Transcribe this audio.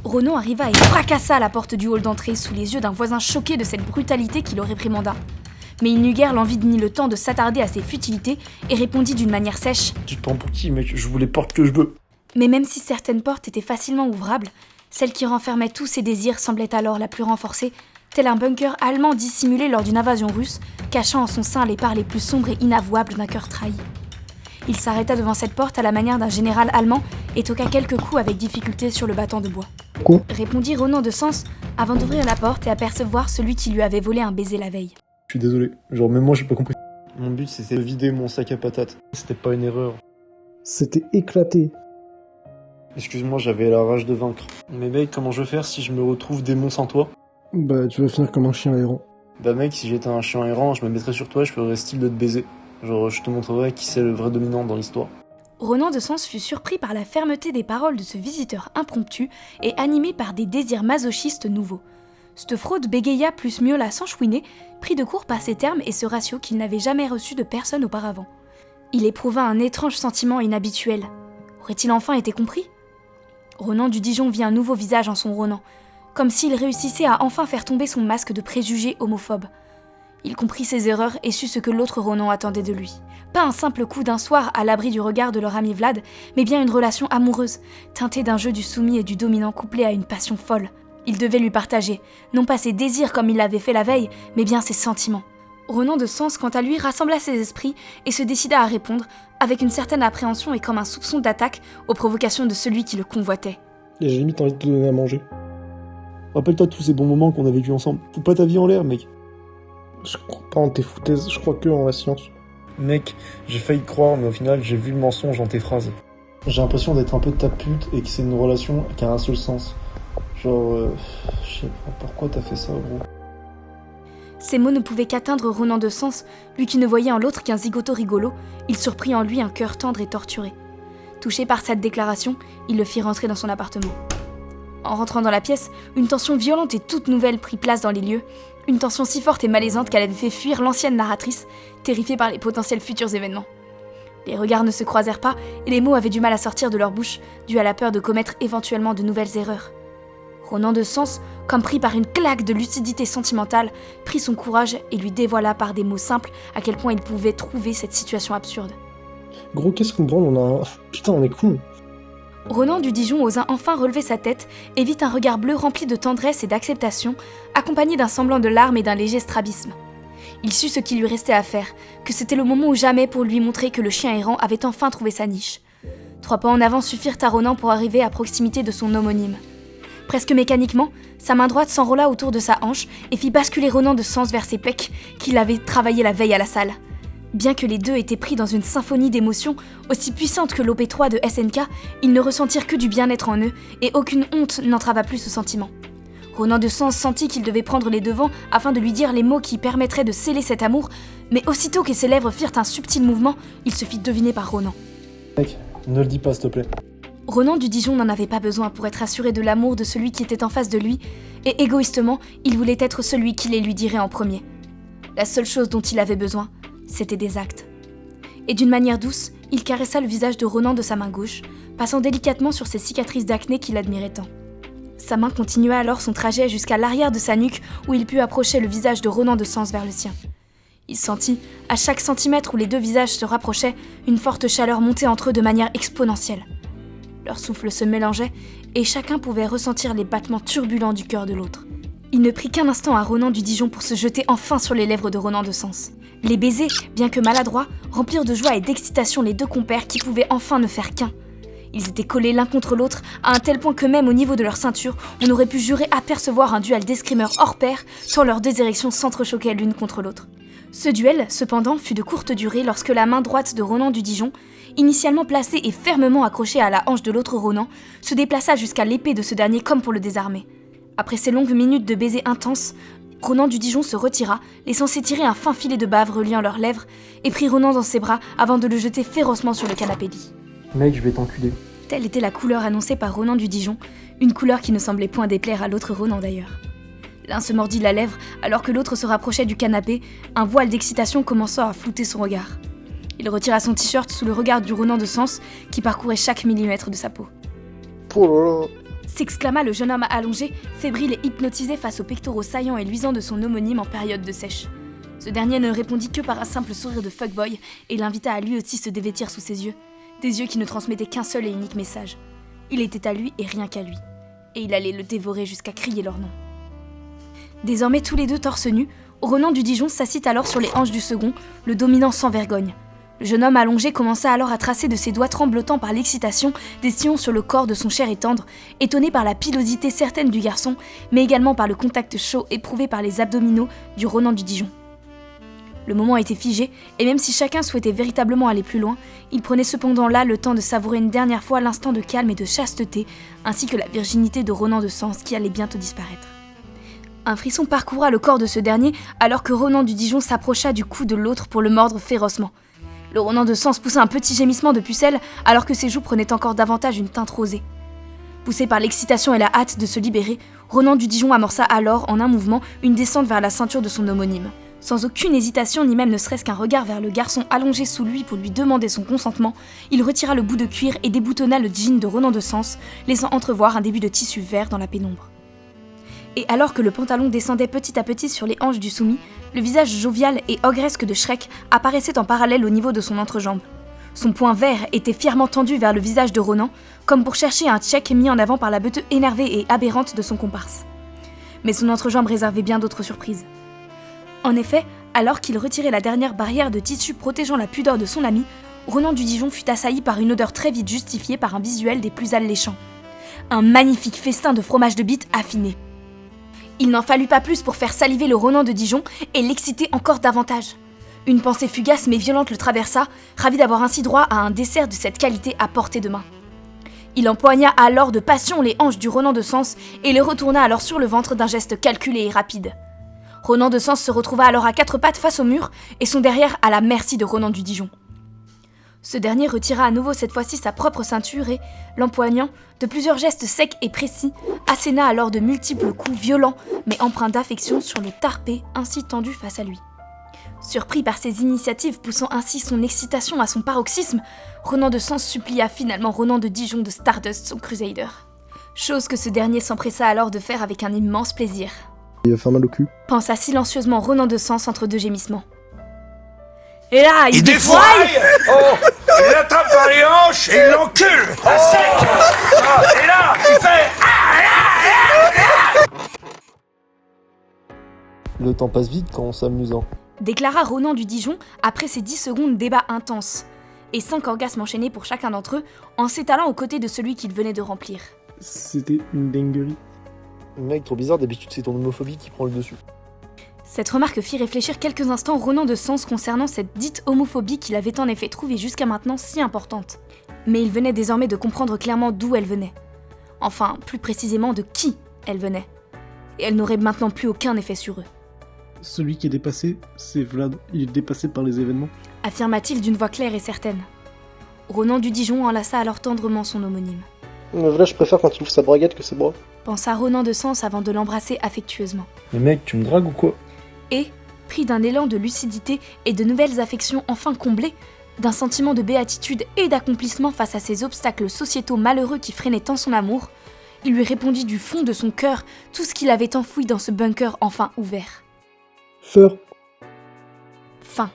Ronan arriva et fracassa la porte du hall d'entrée sous les yeux d'un voisin choqué de cette brutalité qui le réprimanda. Mais il n'eut guère l'envie ni le temps de s'attarder à ces futilités et répondit d'une manière sèche « Tu te prends pour qui, mec? Je vous les porte que je veux. » Mais même si certaines portes étaient facilement ouvrables, celle qui renfermait tous ses désirs semblait alors la plus renforcée, tel un bunker allemand dissimulé lors d'une invasion russe, cachant en son sein les parts les plus sombres et inavouables d'un cœur trahi. Il s'arrêta devant cette porte à la manière d'un général allemand et toqua quelques coups avec difficulté sur le battant de bois. Quoi ? Répondit Ronan de Sens avant d'ouvrir la porte et apercevoir celui qui lui avait volé un baiser la veille. Je suis désolé. Genre, même moi, j'ai pas compris. Mon but, c'était de vider mon sac à patates. C'était pas une erreur. C'était éclaté. Excuse-moi, j'avais la rage de vaincre. Mais mec, comment je vais faire si je me retrouve démon sans toi? Bah, tu vas finir comme un chien errant. Bah mec, si j'étais un chien errant, je me mettrais sur toi et je ferais style de te baiser. Genre, je te montrerais qui c'est le vrai dominant dans l'histoire. Ronan de Sens fut surpris par la fermeté des paroles de ce visiteur impromptu et animé par des désirs masochistes nouveaux. Cette fraude bégaya plus miaula sans chouiner, pris de court par ces termes et ce ratio qu'il n'avait jamais reçu de personne auparavant. Il éprouva un étrange sentiment inhabituel. Aurait-il enfin été compris ? Ronan du Dijon vit un nouveau visage en son Ronan, comme s'il réussissait à enfin faire tomber son masque de préjugé homophobe. Il comprit ses erreurs et sut ce que l'autre Ronan attendait de lui. Pas un simple coup d'un soir à l'abri du regard de leur ami Vlad, mais bien une relation amoureuse, teintée d'un jeu du soumis et du dominant couplé à une passion folle. Il devait lui partager, non pas ses désirs comme il l'avait fait la veille, mais bien ses sentiments. Ronan de Sens, quant à lui, rassembla ses esprits et se décida à répondre, avec une certaine appréhension et comme un soupçon d'attaque, aux provocations de celui qui le convoitait. Et j'ai limite envie de te donner à manger. Rappelle-toi de tous ces bons moments qu'on a vécus ensemble. Fous pas ta vie en l'air, mec. Je crois pas en tes foutaises, je crois que en la science. Mec, j'ai failli te croire, mais au final, j'ai vu le mensonge dans tes phrases. J'ai l'impression d'être un peu ta pute et que c'est une relation qui a un seul sens. Genre, je sais pas pourquoi t'as fait ça, gros. Ces mots ne pouvaient qu'atteindre Ronan de Sens, lui qui ne voyait en l'autre qu'un zigoto rigolo. Il surprit en lui un cœur tendre et torturé. Touché par cette déclaration, il le fit rentrer dans son appartement. En rentrant dans la pièce, une tension violente et toute nouvelle prit place dans les lieux, une tension si forte et malaisante qu'elle avait fait fuir l'ancienne narratrice, terrifiée par les potentiels futurs événements. Les regards ne se croisèrent pas et les mots avaient du mal à sortir de leur bouche, dû à la peur de commettre éventuellement de nouvelles erreurs. Ronan de Sens, comme pris par une claque de lucidité sentimentale, prit son courage et lui dévoila par des mots simples à quel point il pouvait trouver cette situation absurde. Gros, qu'est-ce qu'on branle, on a... Putain, on est con. Ronan du Dijon osa enfin relever sa tête et vit un regard bleu rempli de tendresse et d'acceptation, accompagné d'un semblant de larmes et d'un léger strabisme. Il sut ce qu'il lui restait à faire, que c'était le moment ou jamais pour lui montrer que le chien errant avait enfin trouvé sa niche. 3 pas en avant suffirent à Ronan pour arriver à proximité de son homonyme. Presque mécaniquement, sa main droite s'enrola autour de sa hanche et fit basculer Ronan de Sens vers ses pecs qu'il avait travaillé la veille à la salle. Bien que les deux étaient pris dans une symphonie d'émotions aussi puissante que l'OP3 de SNK, ils ne ressentirent que du bien-être en eux et aucune honte n'entrava plus ce sentiment. Ronan de Sens sentit qu'il devait prendre les devants afin de lui dire les mots qui permettraient de sceller cet amour, mais aussitôt que ses lèvres firent un subtil mouvement, il se fit deviner par Ronan. Mec, ne le dis pas, s'il te plaît. Ronan du Dijon n'en avait pas besoin pour être assuré de l'amour de celui qui était en face de lui, et égoïstement, il voulait être celui qui les lui dirait en premier. La seule chose dont il avait besoin, c'était des actes. Et d'une manière douce, il caressa le visage de Ronan de sa main gauche, passant délicatement sur ses cicatrices d'acné qu'il admirait tant. Sa main continua alors son trajet jusqu'à l'arrière de sa nuque où il put approcher le visage de Ronan de Sens vers le sien. Il sentit, à chaque centimètre où les deux visages se rapprochaient, une forte chaleur monter entre eux de manière exponentielle. Leurs souffles se mélangeaient et chacun pouvait ressentir les battements turbulents du cœur de l'autre. Il ne prit qu'un instant à Ronan du Dijon pour se jeter enfin sur les lèvres de Ronan de Sens. Les baisers, bien que maladroits, remplirent de joie et d'excitation les deux compères qui pouvaient enfin ne faire qu'un. Ils étaient collés l'un contre l'autre à un tel point que même au niveau de leur ceinture, on aurait pu jurer apercevoir un duel d'escrimeurs hors pair tant leurs deux érections s'entrechoquaient l'une contre l'autre. Ce duel, cependant, fut de courte durée lorsque la main droite de Ronan du Dijon, initialement placée et fermement accrochée à la hanche de l'autre Ronan, se déplaça jusqu'à l'épée de ce dernier comme pour le désarmer. Après ces longues minutes de baisers intenses, Ronan du Dijon se retira, laissant s'étirer un fin filet de bave reliant leurs lèvres, et prit Ronan dans ses bras avant de le jeter férocement sur le canapé-lit. Mec, je vais t'enculer. Telle était la couleur annoncée par Ronan du Dijon, une couleur qui ne semblait point déplaire à l'autre Ronan d'ailleurs. L'un se mordit la lèvre alors que l'autre se rapprochait du canapé, un voile d'excitation commençant à flouter son regard. Il retira son t-shirt sous le regard du Ronan de Sens qui parcourait chaque millimètre de sa peau. Oh là là. s'exclama le jeune homme allongé, fébrile et hypnotisé face aux pectoraux saillants et luisants de son homonyme en période de sèche. Ce dernier ne répondit que par un simple sourire de fuckboy et l'invita à lui aussi se dévêtir sous ses yeux, des yeux qui ne transmettaient qu'un seul et unique message. Il était à lui et rien qu'à lui, et il allait le dévorer jusqu'à crier leur nom. Désormais tous les deux torse nus, Ronan du Dijon s'assit alors sur les hanches du second, le dominant sans vergogne. Le jeune homme allongé commença alors à tracer de ses doigts tremblotants par l'excitation des sillons sur le corps de son cher et tendre, étonné par la pilosité certaine du garçon, mais également par le contact chaud éprouvé par les abdominaux du Ronan du Dijon. Le moment était figé, et même si chacun souhaitait véritablement aller plus loin, il prenait cependant là le temps de savourer une dernière fois l'instant de calme et de chasteté, ainsi que la virginité de Ronan de Sens qui allait bientôt disparaître. Un frisson parcourra le corps de ce dernier alors que Ronan du Dijon s'approcha du cou de l'autre pour le mordre férocement. Le Ronan de Sens poussa un petit gémissement de pucelle alors que ses joues prenaient encore davantage une teinte rosée. Poussé par l'excitation et la hâte de se libérer, Ronan du Dijon amorça alors, en un mouvement, une descente vers la ceinture de son homonyme. Sans aucune hésitation, ni même ne serait-ce qu'un regard vers le garçon allongé sous lui pour lui demander son consentement, il retira le bout de cuir et déboutonna le jean de Ronan de Sens, laissant entrevoir un début de tissu vert dans la pénombre. Et alors que le pantalon descendait petit à petit sur les hanches du soumis, le visage jovial et ogresque de Shrek apparaissait en parallèle au niveau de son entrejambe. Son poing vert était fièrement tendu vers le visage de Ronan, comme pour chercher un check mis en avant par la beute énervée et aberrante de son comparse. Mais son entrejambe réservait bien d'autres surprises. En effet, alors qu'il retirait la dernière barrière de tissu protégeant la pudeur de son ami, Ronan du Dijon fut assailli par une odeur très vite justifiée par un visuel des plus alléchants. Un magnifique festin de fromage de bite affiné. Il n'en fallut pas plus pour faire saliver le Ronan de Dijon et l'exciter encore davantage. Une pensée fugace mais violente le traversa, ravi d'avoir ainsi droit à un dessert de cette qualité à portée de main. Il empoigna alors de passion les hanches du Ronan de Sens et les retourna alors sur le ventre d'un geste calculé et rapide. Ronan de Sens se retrouva alors à quatre pattes face au mur et son derrière à la merci de Ronan du Dijon. Ce dernier retira à nouveau cette fois-ci sa propre ceinture et, l'empoignant, de plusieurs gestes secs et précis, asséna alors de multiples coups violents mais empreints d'affection sur le tarpé ainsi tendu face à lui. Surpris par ces initiatives poussant ainsi son excitation à son paroxysme, Ronan de Sens supplia finalement Ronan de Dijon de Stardust son Crusader. Chose que ce dernier s'empressa alors de faire avec un immense plaisir. Il va faire mal au cul. Pensa silencieusement Ronan de Sens entre deux gémissements. Et là, il défouraille. Oh, il l'attrape par les hanches et il l'encule à sec. Et là, il fait... Le temps passe vite quand on s'amuse. Déclara Ronan du Dijon après ces 10 secondes débat intense, et 5 orgasmes enchaînés pour chacun d'entre eux, en s'étalant aux côtés de celui qu'il venait de remplir. C'était une dinguerie. Mec, trop bizarre, d'habitude c'est ton homophobie qui prend le dessus. Cette remarque fit réfléchir quelques instants Ronan de Sens concernant cette dite homophobie qu'il avait en effet trouvée jusqu'à maintenant si importante. Mais il venait désormais de comprendre clairement d'où elle venait. Enfin, plus précisément de qui elle venait. Et elle n'aurait maintenant plus aucun effet sur eux. Celui qui est dépassé, c'est Vlad. Il est dépassé par les événements. Affirma-t-il d'une voix claire et certaine. Ronan du Dijon enlaça alors tendrement son homonyme. Vlad, je préfère quand il ouvre sa braguette que ses bras. Pensa Ronan de Sens avant de l'embrasser affectueusement. Mais mec, tu me dragues ou quoi? Et, pris d'un élan de lucidité et de nouvelles affections enfin comblées, d'un sentiment de béatitude et d'accomplissement face à ces obstacles sociétaux malheureux qui freinaient tant son amour, il lui répondit du fond de son cœur tout ce qu'il avait enfoui dans ce bunker enfin ouvert. Feur. Fin.